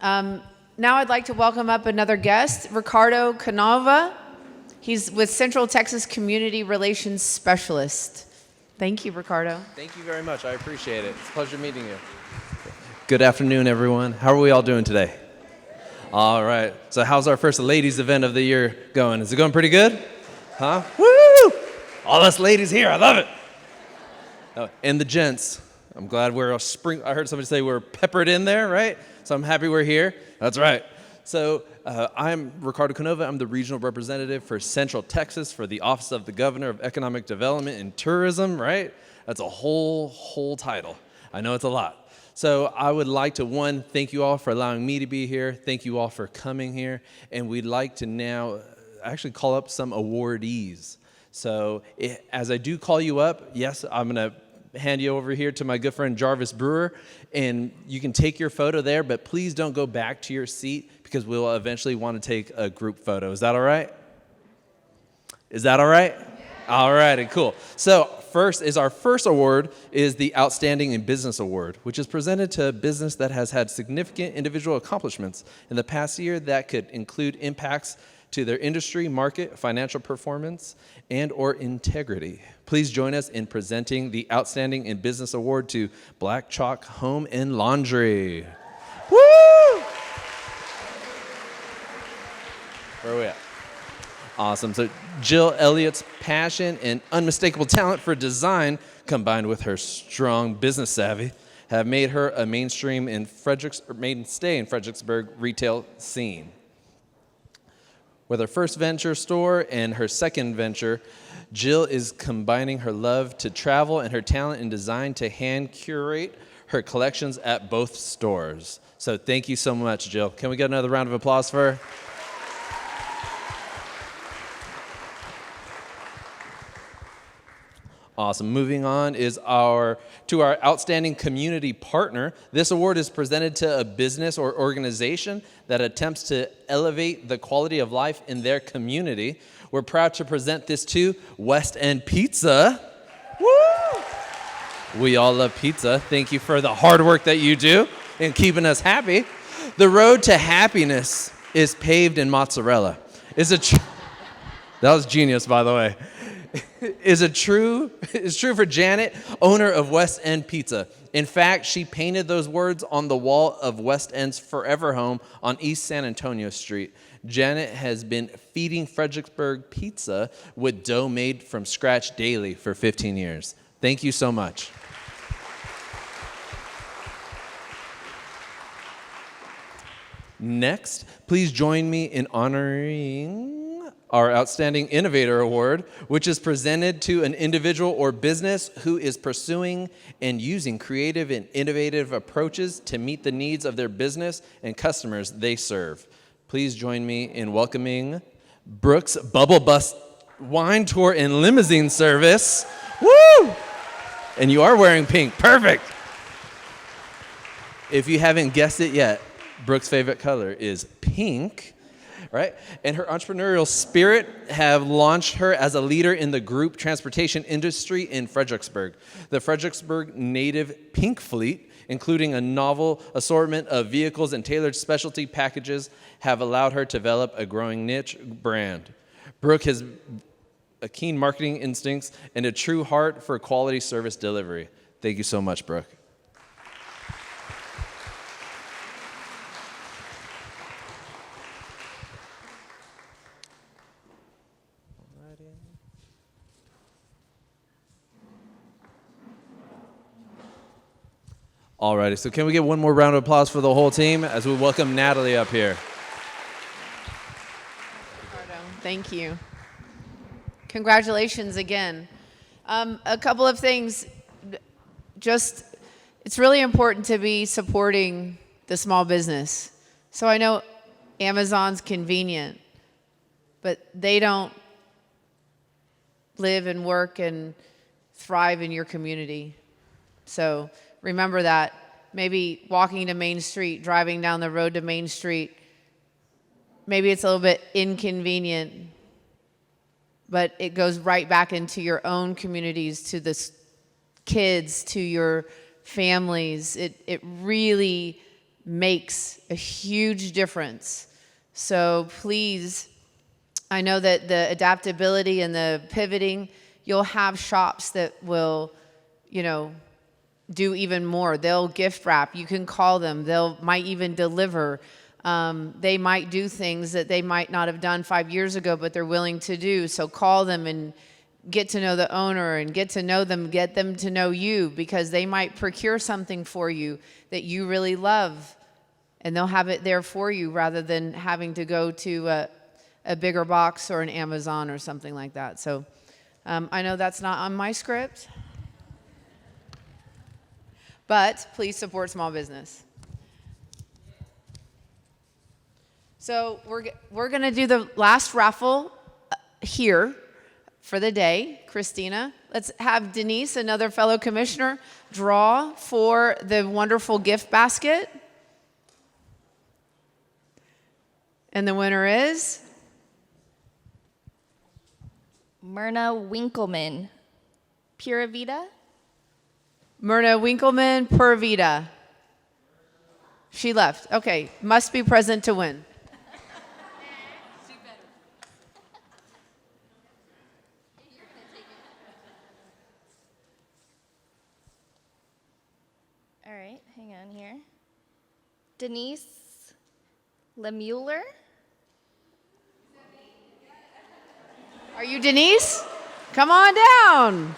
Now I'd like to welcome up another guest, Ricardo Canova. He's with Central Texas Community Relations Specialist. Thank you, Ricardo. Thank you very much. I appreciate it. It's a pleasure meeting you. Good afternoon, everyone. How are we all doing today? All right. So how's our first ladies event of the year going? Is it going pretty good? Huh? Woo! All us ladies here. I love it. Oh, and the gents. I'm glad we're I heard somebody say we're peppered in there, right? So I'm happy we're here. That's right. So I'm Ricardo Canova. I'm the regional representative for Central Texas for the Office of the Governor of Economic Development and Tourism, right? That's a whole title. I know it's a lot. So I would like to, thank you all for allowing me to be here. Thank you all for coming here. And we'd like to now actually call up some awardees. So as I do call you up, yes, I'm going to hand you over here to my good friend Jarvis Brewer, and you can take your photo there, but please don't go back to your seat because we'll eventually want to take a group photo. Is that all right? Is that all right? All righty, cool. So our first award is the Outstanding in Business Award, which is presented to a business that has had significant individual accomplishments in the past year that could include impacts to their industry, market, financial performance, and or integrity. Please join us in presenting the Outstanding in Business Award to Black Chalk Home and Laundry. Woo! Where are we at? Awesome. So Jill Elliott's passion and unmistakable talent for design, combined with her strong business savvy, have made her a mainstay in Fredericksburg retail scene. With her first venture store and her second venture, Jill is combining her love to travel and her talent in design to hand curate her collections at both stores. So thank you so much, Jill. Can we get another round of applause for her? Awesome. Moving on to our Outstanding Community Partner. This award is presented to a business or organization that attempts to elevate the quality of life in their community. We're proud to present this to West End Pizza. Woo! We all love pizza. Thank you for the hard work that you do in keeping us happy. The road to happiness is paved in mozzarella. That was genius, by the way. Is true for Janet, owner of West End Pizza. In fact, she painted those words on the wall of West End's forever home on East San Antonio Street. Janet has been feeding Fredericksburg pizza with dough made from scratch daily for 15 years. Thank you so much. Next, please join me in honoring our Outstanding Innovator Award, which is presented to an individual or business who is pursuing and using creative and innovative approaches to meet the needs of their business and customers they serve. Please join me in welcoming Brooks Bubble Bus Wine Tour and Limousine Service. Woo! And you are wearing pink. Perfect. If you haven't guessed it yet, Brooks' favorite color is pink. Right? And her entrepreneurial spirit have launched her as a leader in the group transportation industry in Fredericksburg. The Fredericksburg native Pink Fleet, including a novel assortment of vehicles and tailored specialty packages, have allowed her to develop a growing niche brand. Brooke has a keen marketing instincts and a true heart for quality service delivery. Thank you so much, Brooke. Alrighty, so can we get one more round of applause for the whole team as we welcome Natalie up here? Ricardo, thank you. Congratulations again. A couple of things. It's really important to be supporting the small business. So I know Amazon's convenient, but they don't live and work and thrive in your community. So remember that. Maybe walking to Main Street, driving down the road to Main Street, maybe it's a little bit inconvenient, but it goes right back into your own communities, to the kids, to your families. It really makes a huge difference. So please, I know that the adaptability and the pivoting, you'll have shops that will, do even more. They'll gift wrap. You can call them. Might even deliver. They might do things that they might not have done 5 years ago, but they're willing to do. So call them and get to know the owner and get to know them, get them to know you, because they might procure something for you that you really love, and they'll have it there for you rather than having to go to a bigger box or an Amazon or something like that. So I know that's not on my script, but please support small business. So we're going to do the last raffle here for the day. Christina, let's have Denise, another fellow commissioner, draw for the wonderful gift basket. And the winner is? Myrna Winkleman, Pura Vida. Myrna Winkleman, Pura Vida. She left. Okay, must be present to win. All right, hang on here. Denise Lemueller. Are you Denise? Come on down.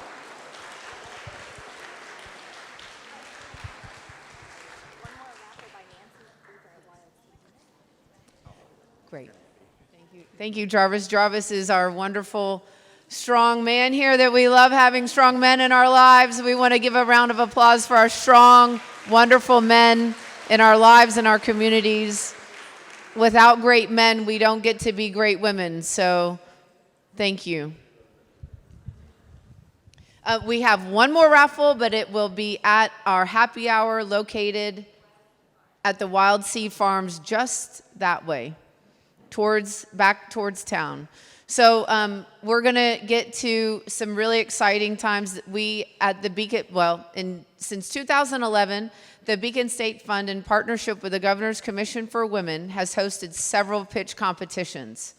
Great. Thank you, Jarvis. Jarvis is our wonderful, strong man here that we love having strong men in our lives. We want to give a round of applause for our strong, wonderful men in our lives and our communities. Without great men, we don't get to be great women. So thank you. We have one more raffle, but it will be at our happy hour located at the Wild Sea Farms just that way, back towards town. So we're going to get to some really exciting times. We at the Beacon, since 2011, the Beacon State Fund, in partnership with the Governor's Commission for Women, has hosted several pitch competitions.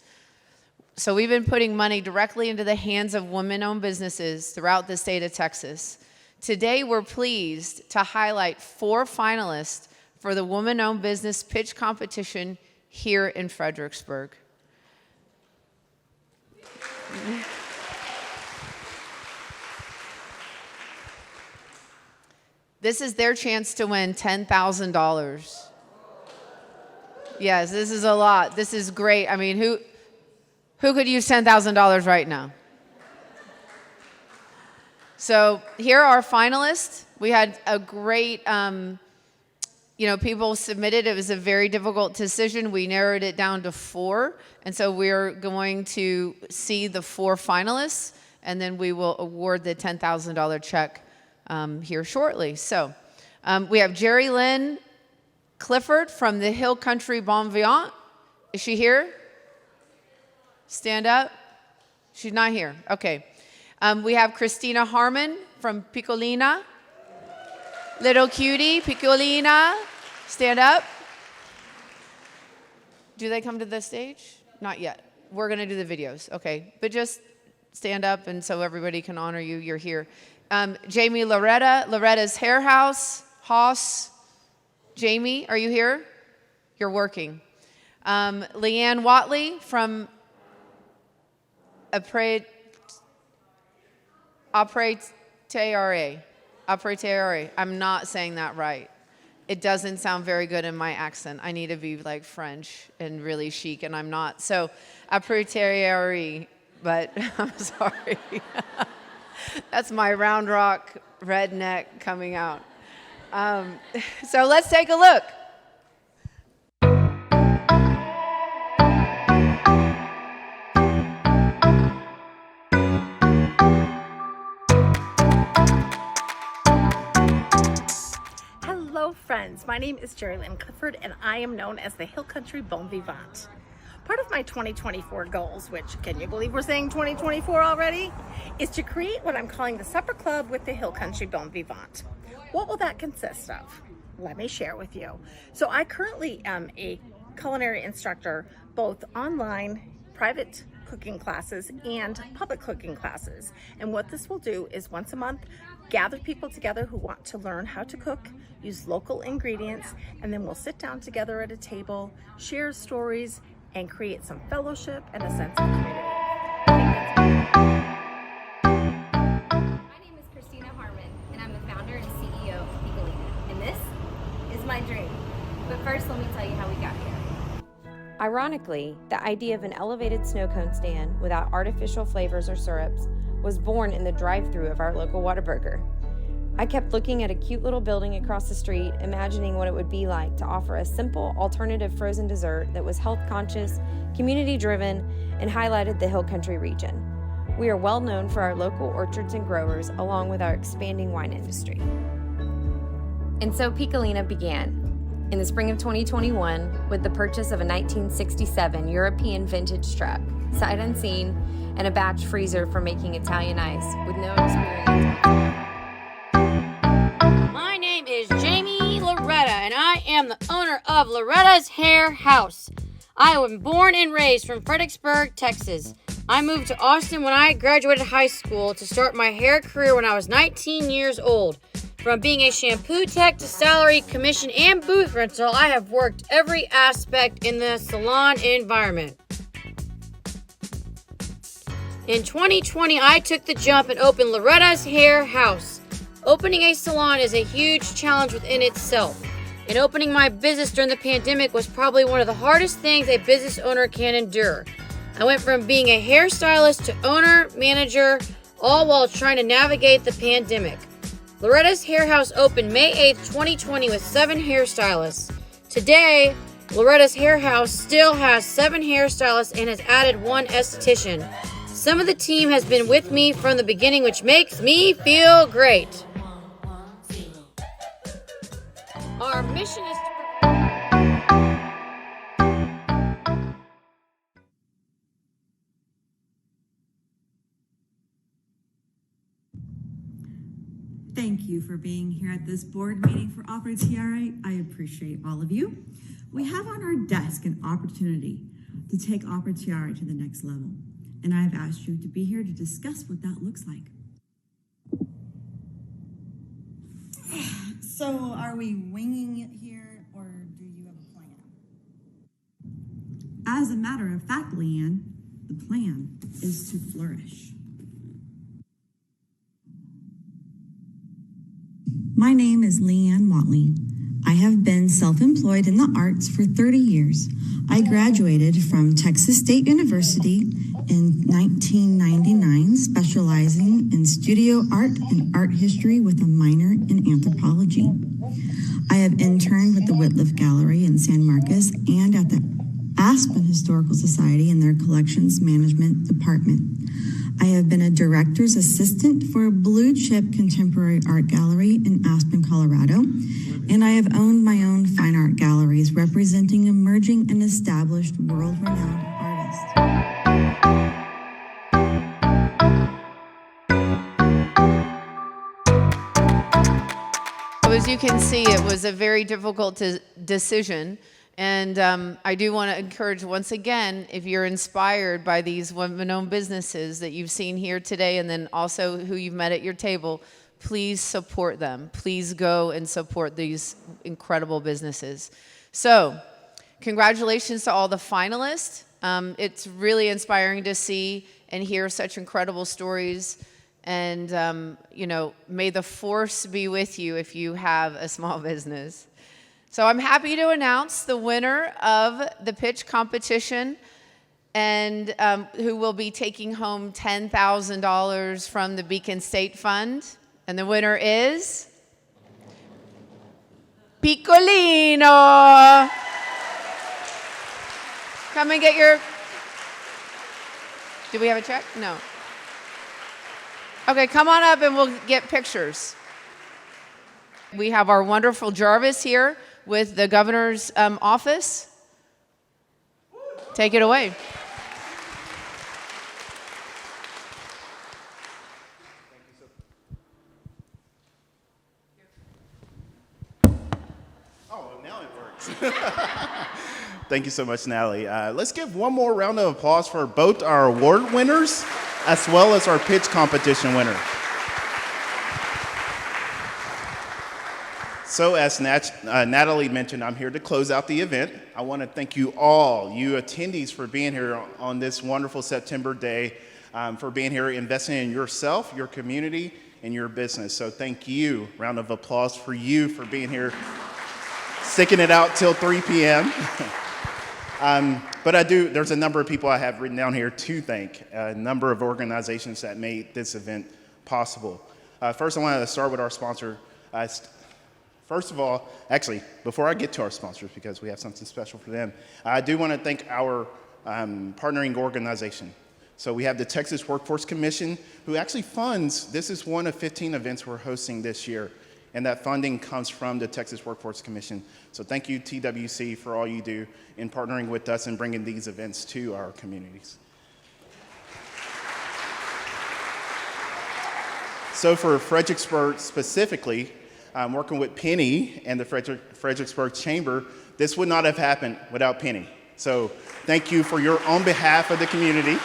So we've been putting money directly into the hands of women-owned businesses throughout the state of Texas. Today, we're pleased to highlight 4 finalists for the Woman-Owned Business Pitch Competition here in Fredericksburg. This is their chance to win $10,000. Yes, this is a lot. This is great. I mean, who could use $10,000 right now? So here are our finalists. We had a great, people submitted. It was a very difficult decision. We narrowed it down to 4. And so we're going to see the 4 finalists, and then we will award the $10,000 check here shortly. So we have Jerry Lynn Clifford from the Hill Country Bon Vivant. Is she here? Stand up. She's not here. Okay. We have Christina Harmon from Piccolina. Little cutie, Piccolina. Stand up. Do they come to the stage? Not yet. We're going to do the videos. Okay. But just stand up, and so everybody can honor you. You're here. Jamie Loretta's Hair House. Jamie, are you here? You're working. Leanne Watley from Apre Teare. I'm not saying that right. It doesn't sound very good in my accent. I need to be like French and really chic, and I'm not. So Apre Teare, but I'm sorry. That's my Round Rock redneck coming out. So let's take a look. Hello friends, my name is Jerry Lynn Clifford and I am known as the Hill Country Bon Vivant. Part of my 2024 goals, which can you believe we're saying 2024 already, is to create what I'm calling the Supper Club with the Hill Country Bon Vivant. What will that consist of? Let me share with you. So I currently am a culinary instructor, both online, private cooking classes, and public cooking classes. And what this will do is once a month, gather people together who want to learn how to cook, use local ingredients, and then we'll sit down together at a table, share stories, and create some fellowship and a sense of community. My name is Christina Harmon, and I'm the founder and CEO of Piccolina, and this is my dream. But first, let me tell you how we got here. Ironically, the idea of an elevated snow cone stand without artificial flavors or syrups was born in the drive-thru of our local Whataburger. I kept looking at a cute little building across the street, imagining what it would be like to offer a simple alternative frozen dessert that was health-conscious, community-driven, and highlighted the Hill Country region. We are well known for our local orchards and growers, along with our expanding wine industry. And so Piccolina began in the spring of 2021 with the purchase of a 1967 European vintage truck, sight unseen, and a batch freezer for making Italian ice with no experience. My name is Jamie Loretta, and I am the owner of Loretta's Hair House. I was born and raised from Fredericksburg, Texas. I moved to Austin when I graduated high school to start my hair career when I was 19 years old. From being a shampoo tech to salary, commission, and booth rental, I have worked every aspect in the salon environment. In 2020, I took the jump and opened Loretta's Hair House. Opening a salon is a huge challenge within itself, and opening my business during the pandemic was probably one of the hardest things a business owner can endure. I went from being a hairstylist to owner, manager, all while trying to navigate the pandemic. Loretta's Hair House opened May 8th, 2020 with 7 hairstylists. Today, Loretta's Hair House still has 7 hairstylists and has added 1 esthetician. Some of the team has been with me from the beginning, which makes me feel great. Our mission is to... Thank you for being here at this board meeting for Opera TRA. I appreciate all of you. We have on our desk an opportunity to take Opera TRA to the next level, and I have asked you to be here to discuss what that looks like. So are we winging it here, or do you have a plan? As a matter of fact, Leanne, the plan is to flourish. My name is Leanne Watley. I have been self-employed in the arts for 30 years. I graduated from Texas State University in 1999, specializing in studio art and art history with a minor in anthropology. I have interned with the Whitliff Gallery in San Marcos and at the Aspen Historical Society in their collections management department. I have been a director's assistant for a blue chip contemporary art gallery in Aspen, Colorado, and I have owned my own fine art galleries representing emerging and established world-renowned artists. As you can see, it was a very difficult decision. And I do want to encourage once again, if you're inspired by these women-owned businesses that you've seen here today and then also who you've met at your table, please support them. Please go and support these incredible businesses. So, congratulations to all the finalists. It's really inspiring to see and hear such incredible stories. And, you know, may the force be with you if you have a small business. So I'm happy to announce the winner of the pitch competition and who will be taking home $10,000 from the Beacon State Fund. And the winner is Piccolino. Come and get your... Do we have a check? No. Okay, come on up and we'll get pictures. We have our wonderful Jarvis here with the governor's office. Take it away. Thank you so much, Natalie. Let's give one more round of applause for both our award winners as well as our pitch competition winner. So as Natalie mentioned, I'm here to close out the event. I want to thank you all, you attendees, for being here on this wonderful September day, for being here, investing in yourself, your community, and your business. So thank you. Round of applause for you for being here, sticking it out till 3 p.m. But there's a number of people I have written down here to thank, a number of organizations that made this event possible. First, I wanted to start with our sponsor. First of all, actually, before I get to our sponsors, because we have something special for them, I do want to thank our partnering organization. So we have the Texas Workforce Commission, who actually funds, this is one of 15 events we're hosting this year, and that funding comes from the Texas Workforce Commission. So thank you, TWC, for all you do in partnering with us and bringing these events to our communities. So for Fredericksburg specifically, working with Penny and the Fredericksburg Chamber, this would not have happened without Penny. So thank you for on behalf of the community,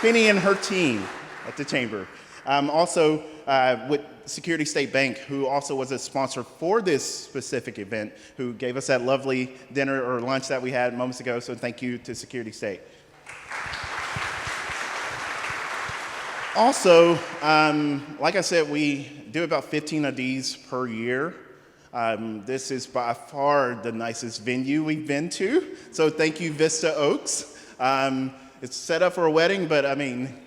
Penny and her team at the Chamber. Also with Security State Bank, who also was a sponsor for this specific event, who gave us that lovely dinner or lunch that we had moments ago. So thank you to Security State. Also, like I said, we do about 15 of these per year. This is by far the nicest venue we've been to. So thank you, Vista Oaks. It's set up for a wedding, but I mean,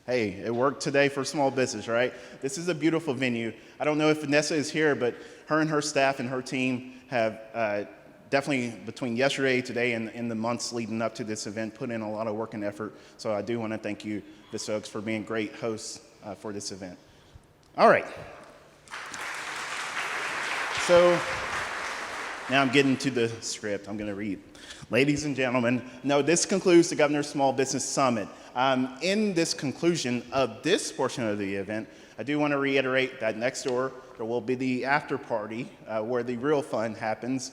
hey, it worked today for small business, right? This is a beautiful venue. I don't know if Vanessa is here, but her and her staff and her team have definitely, between yesterday, today, and in the months leading up to this event, put in a lot of work and effort. So I do want to thank you, Vista Oaks, for being great hosts for this event. All right. So now I'm getting to the script. I'm going to read. Ladies and gentlemen, no, this concludes the Governor's Small Business Summit. In this conclusion of this portion of the event, I do want to reiterate that next door there will be the after party where the real fun happens.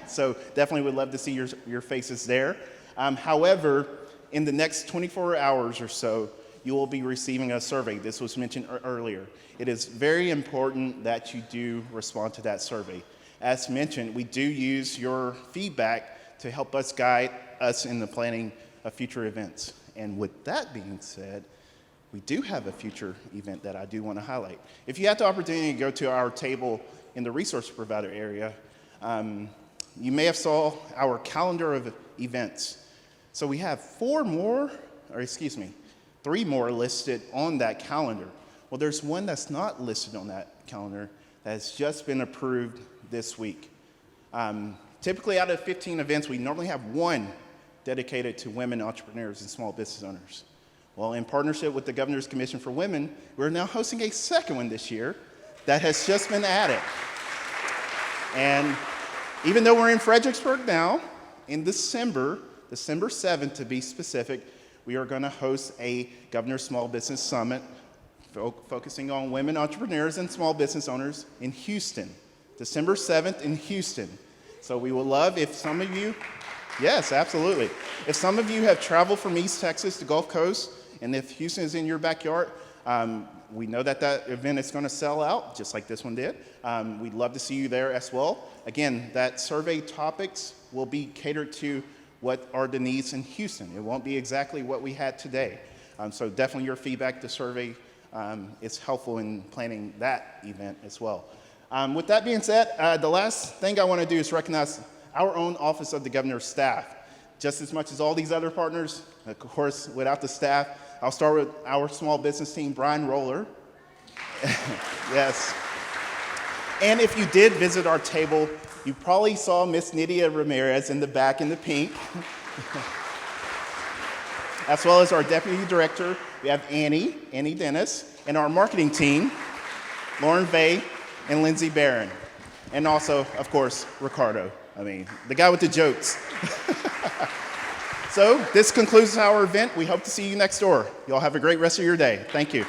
So definitely would love to see your faces there. However, in the next 24 hours or so, you will be receiving a survey. This was mentioned earlier. It is very important that you do respond to that survey. As mentioned, we do use your feedback to help us guide us in the planning of future events. And with that being said, we do have a future event that I do want to highlight. If you had the opportunity to go to our table in the resource provider area, you may have saw our calendar of events. So we have 3 more listed on that calendar. Well, there's one that's not listed on that calendar that has just been approved this week. Typically, out of 15 events, we normally have one dedicated to women entrepreneurs and small business owners. Well, in partnership with the Governor's Commission for Women, we're now hosting a second one this year that has just been added. And even though we're in Fredericksburg now, in December 7th to be specific, we are going to host a Governor's Small Business Summit focusing on women entrepreneurs and small business owners in Houston. December 7th in Houston. So we would love if some of you, yes, absolutely. If some of you have traveled from East Texas to Gulf Coast, and if Houston is in your backyard, we know that event is going to sell out, just like this one did. We'd love to see you there as well. Again, that survey topics will be catered to what are the needs in Houston. It won't be exactly what we had today. So definitely your feedback, the survey, is helpful in planning that event as well. With that being said, the last thing I want to do is recognize our own Office of the Governor's staff. Just as much as all these other partners, of course, without the staff, I'll start with our small business team, Brian Roller. Yes. And if you did visit our table, you probably saw Miss Nydia Ramirez in the back in the pink. As well as our deputy director, we have Annie Dennis, and our marketing team, Lauren Vay and Lindsay Barron. And also, of course, Ricardo. I mean, the guy with the jokes. So this concludes our event. We hope to see you next door. You all have a great rest of your day. Thank you.